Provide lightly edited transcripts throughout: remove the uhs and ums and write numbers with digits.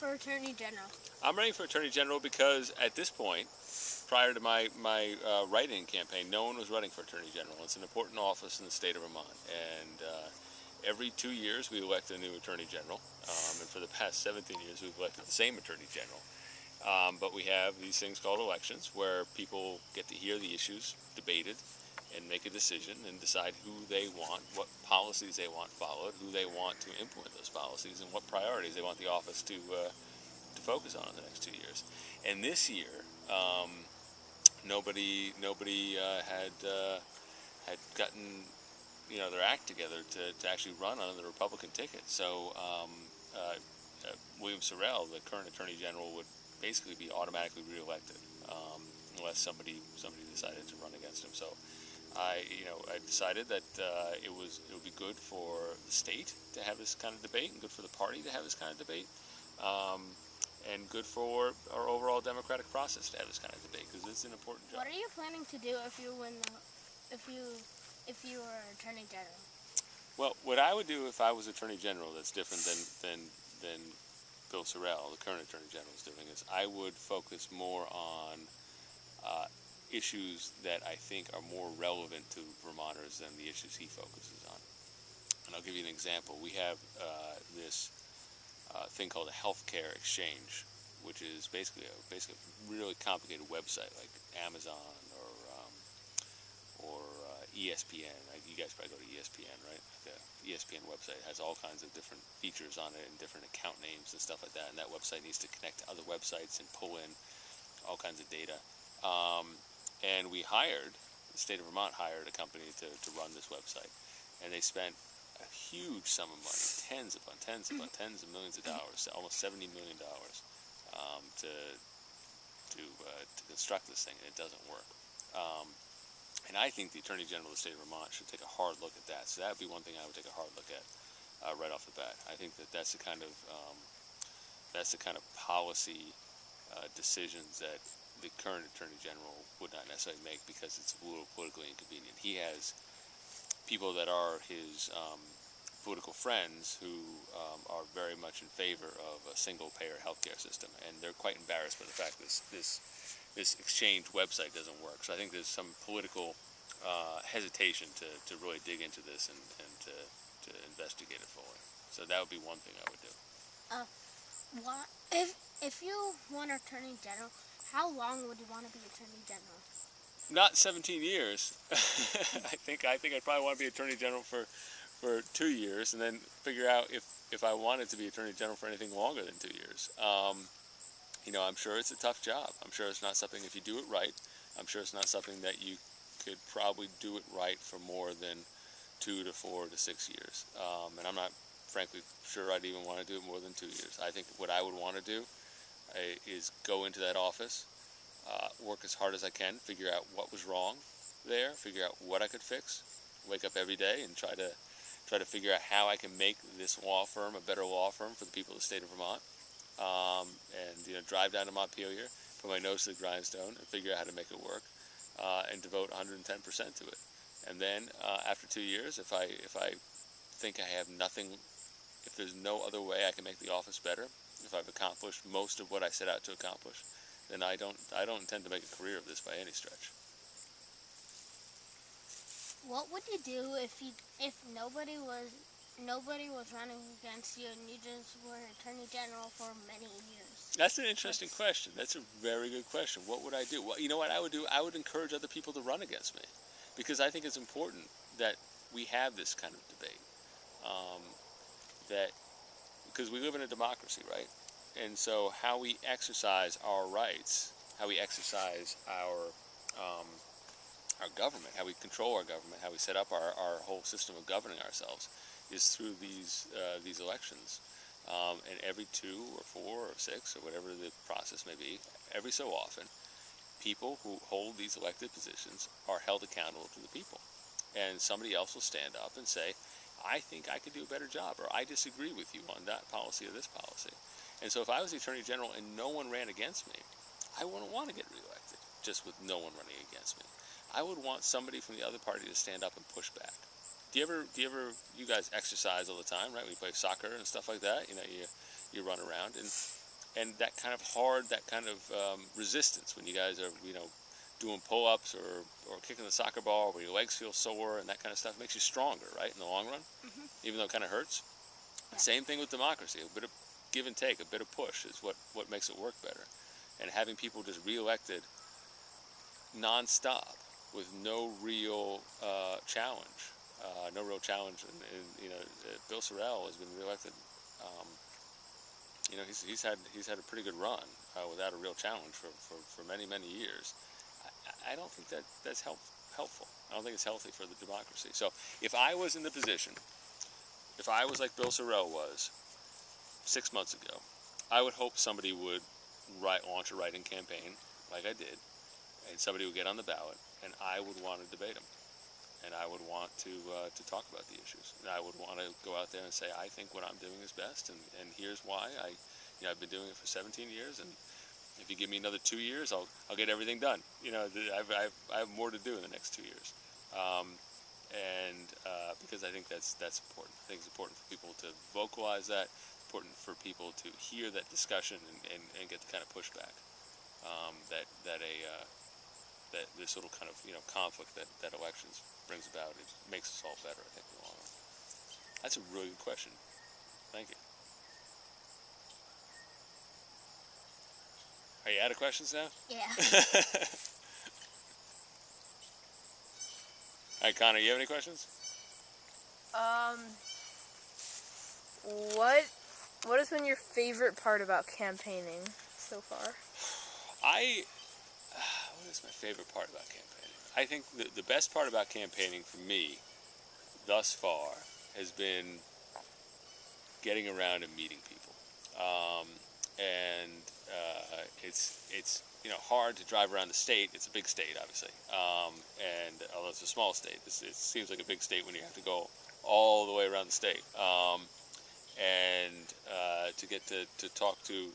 for Attorney General? I'm running for Attorney General because at this point, prior to my write-in campaign, no one was running for Attorney General. It's an important office in the state of Vermont, and every 2 years we elect a new Attorney General, and for the past 17 years we've elected the same Attorney General. But we have these things called elections where people get to hear the issues debated and make a decision and decide who they want, what policies they want followed, who they want to implement those policies, and what priorities they want the office to focus on in the next 2 years. And this year, nobody had gotten their act together to actually run on the Republican ticket. So William Sorrell, the current Attorney General, would basically be automatically reelected unless somebody decided to run against him. So I decided that it would be good for the state to have this kind of debate, and good for the party to have this kind of debate, and good for our overall democratic process to have this kind of debate, because it's an important job. What are you planning to do if you win if you were Attorney General? Well, what I would do if I was Attorney General that's different than Bill Sorrell, the current Attorney General, is doing, is I would focus more on issues that I think are more relevant to Vermonters than the issues he focuses on. And I'll give you an example. We have this thing called a healthcare exchange, which is basically a really complicated website like Amazon or ESPN. You guys probably go to ESPN, right? The ESPN website has all kinds of different features on it and different account names and stuff like that. And that website needs to connect to other websites and pull in all kinds of data. And the state of Vermont hired a company to run this website, and they spent a huge sum of money, tens of millions of dollars, almost $70 million, to construct this thing, and it doesn't work. And I think the Attorney General of the state of Vermont should take a hard look at that. So that would be one thing I would take a hard look at right off the bat. I think that's the kind of policy decisions that the current Attorney General would not necessarily make, because it's a little politically inconvenient. He has people that are his political friends who are very much in favor of a single-payer healthcare system, and they're quite embarrassed by the fact that this exchange website doesn't work. So I think there's some political hesitation to really dig into this and to investigate it fully. So that would be one thing I would do. If you want Attorney General, how long would you want to be Attorney General? Not 17 years. I think I'd probably want to be Attorney General for 2 years, and then figure out if I wanted to be Attorney General for anything longer than 2 years. I'm sure it's a tough job. I'm sure it's not something, if you do it right, I'm sure it's not something that you could probably do it right for more than 2 to 4 to 6 years. And I'm not, frankly, sure I'd even want to do it more than 2 years. I think what I would want to do is go into that office, work as hard as I can, figure out what was wrong there, figure out what I could fix, wake up every day and try to figure out how I can make this law firm a better law firm for the people of the state of Vermont, and drive down to Montpelier, put my nose to the grindstone, and figure out how to make it work, and devote 110% to it. And then after 2 years, if I think I have nothing, if there's no other way I can make the office better, if I've accomplished most of what I set out to accomplish, then I don't intend to make a career of this by any stretch. What would you do if nobody was running against you and you just were Attorney General for many years? That's an interesting question. That's a very good question. What would I do? Well, you know what I would do? I would encourage other people to run against me, because I think it's important that we have this kind of debate. Because we live in a democracy, right? And so how we exercise our rights, how we exercise our government, how we control our government, how we set up our whole system of governing ourselves, is through these elections. And every 2 or 4 or 6 or whatever the process may be, every so often, people who hold these elected positions are held accountable to the people. And somebody else will stand up and say, I think I could do a better job, or I disagree with you on that policy or this policy. And so if I was the Attorney General and no one ran against me, I wouldn't want to get reelected just with no one running against me. I would want somebody from the other party to stand up and push back. Do you guys exercise all the time, right? When you play soccer and stuff like that, you run around, and that kind of hard, that kind of resistance when you guys are, doing pull-ups or kicking the soccer ball where your legs feel sore and that kind of stuff makes you stronger, right, in the long run, even though it kind of hurts. Yeah. Same thing with democracy. A bit of give and take, a bit of push is what makes it work better. And having people just reelected nonstop with no real challenge, Bill Sorrell has been reelected. He's had a pretty good run without a real challenge for many years. I don't think that's helpful. I don't think it's healthy for the democracy. So if I was in the position, if I was like Bill Sorrell was 6 months ago, I would hope somebody would launch a write-in campaign like I did, and somebody would get on the ballot, and I would want to debate them, and I would want to talk about the issues, and I would want to go out there and say, I think what I'm doing is best, and here's why. I've been doing it for 17 years, and if you give me another 2 years, I'll get everything done. I have more to do in the next 2 years, because I think that's important. I think it's important for people to vocalize that. It's important for people to hear that discussion and get the kind of pushback that this little kind of conflict that elections brings about. It makes us all better, I think, in the long run. That's a really good question. Thank you. Are you out of questions now? Yeah. All right, Connor, you have any questions? What has been your favorite part about campaigning so far? What is my favorite part about campaigning? I think the best part about campaigning for me thus far has been getting around and meeting people. It's hard to drive around the state. It's a big state, obviously, and although it's a small state, it seems like a big state when you have to go all the way around the state, and to get to talk to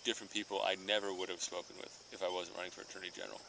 different people I never would have spoken with if I wasn't running for Attorney General.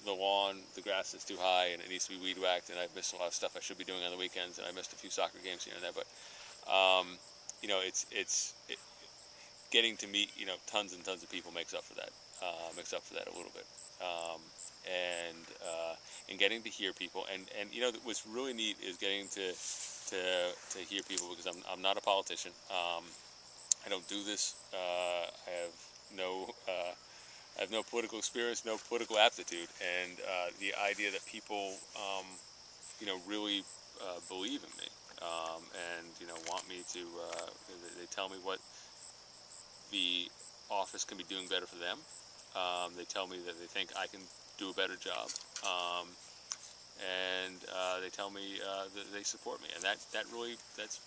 The lawn, the grass is too high, and it needs to be weed whacked, and I've missed a lot of stuff I should be doing on the weekends, and I missed a few soccer games here and there, but it's getting to meet tons and tons of people makes up for that a little bit, and getting to hear people, and what's really neat is getting to hear people, because I'm not a politician. I don't do this. I have no political experience, no political aptitude, and the idea that people really believe in me, and want me to. They tell me what the office can be doing better for them. They tell me that they think I can do a better job, and they tell me that they support me, and that's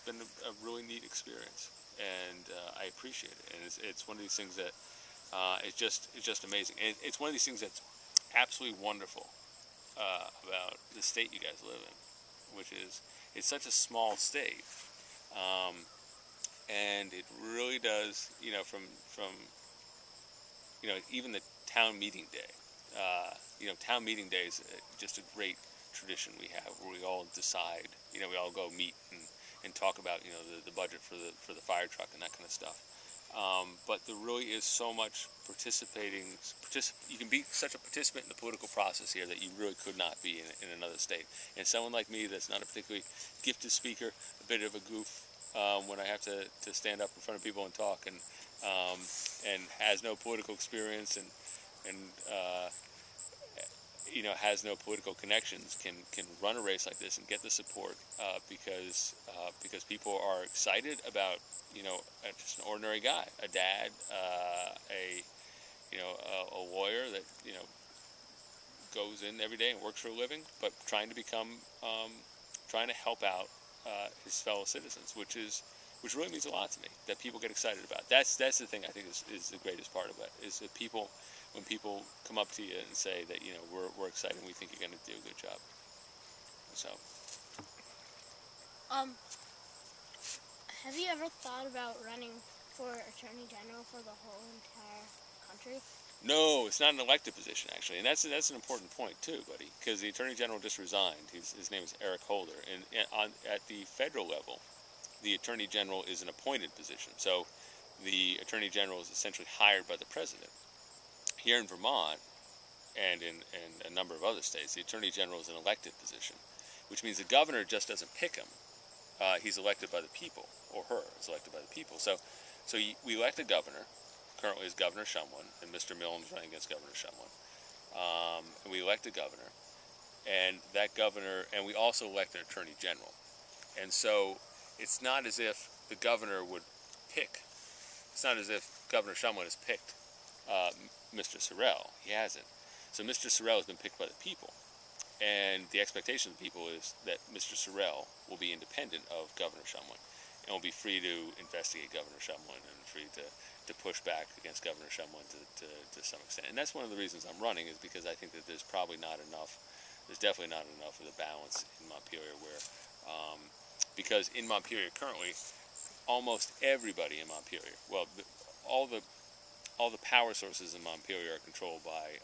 been a really neat experience, and I appreciate it. And it's one of these things that it's just amazing. And it's one of these things that's absolutely wonderful about the state you guys live in, which is it's such a small state. And it really does, from even the town meeting day. Town meeting day is just a great tradition we have, where we all decide, we all go meet and talk about, the budget for the fire truck and that kind of stuff. But there really is so much you can be such a participant in the political process here that you really could not be in another state. And someone like me that's not a particularly gifted speaker, a bit of a goof, when I have to stand up in front of people and talk, and has no political experience and has no political connections, can run a race like this and get the support because people are excited about just an ordinary guy, a dad, a lawyer that goes in every day and works for a living, but trying to help out his fellow citizens, which really means a lot to me, that people get excited about. That's the thing I think is the greatest part of it, is that when people come up to you and say that we're excited and we think you're going to do a good job. So. Have you ever thought about running for Attorney General for the whole entire country? No, it's not an elected position, actually, and that's an important point too, buddy, because the Attorney General just resigned. His name is Eric Holder, and at the federal level, the Attorney General is an appointed position. So the Attorney General is essentially hired by the President. Here in Vermont, and in a number of other states, the Attorney General is an elected position, which means the governor just doesn't pick him. He's elected by the people, or her is elected by the people. So we elect a governor. Currently is Governor Shumwin, and Mr. Milne is running against Governor Shumwin. And we elect a governor, and that governor, and we also elect an Attorney General. And so it's not as if the governor would pick. It's not as if Governor Shumwin has picked Mr. Sorrell. He hasn't. So Mr. Sorrell has been picked by the people. And the expectation of the people is that Mr. Sorrell will be independent of Governor Shumwin and will be free to investigate Governor Shumwin and free to push back against Governor Shumwin to some extent. And that's one of the reasons I'm running, is because I think that there's probably not enough, there's definitely not enough of the balance in Montpelier where, because in Montpelier currently, almost everybody in Montpelier, well, all the power sources in Montpelier are controlled by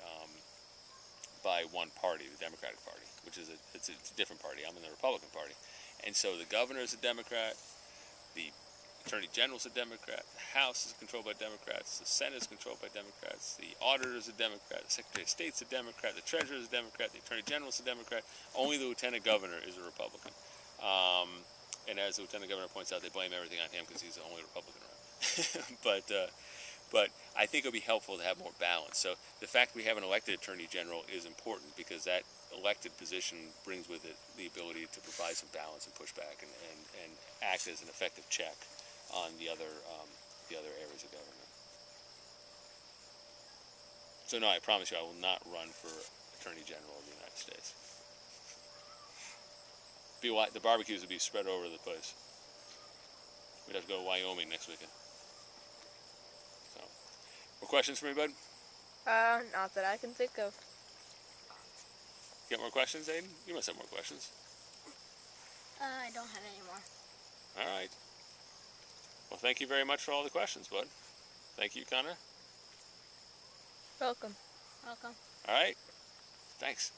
one party, the Democratic Party, which is it's a different party. I'm in the Republican Party, and so the governor is a Democrat, the Attorney General is a Democrat, the House is controlled by Democrats, the Senate is controlled by Democrats, the Auditor is a Democrat, the Secretary of State is a Democrat, the Treasurer is a Democrat, the Attorney General is a Democrat. Only the Lieutenant Governor is a Republican. And as the Lieutenant Governor points out, they blame everything on him because he's the only Republican around. But I think it would be helpful to have more balance. So the fact we have an elected Attorney General is important because that elected position brings with it the ability to provide some balance and pushback and act as an effective check on the other areas of government. So no, I promise you I will not run for Attorney General of the United States. The barbecues would be spread over the place. We'd have to go to Wyoming next weekend. So, more questions for me, bud? Not that I can think of. You got more questions, Aidan? You must have more questions. I don't have any more. All right. Well, thank you very much for all the questions, bud. Thank you, Connor. Welcome. Welcome. All right. Thanks.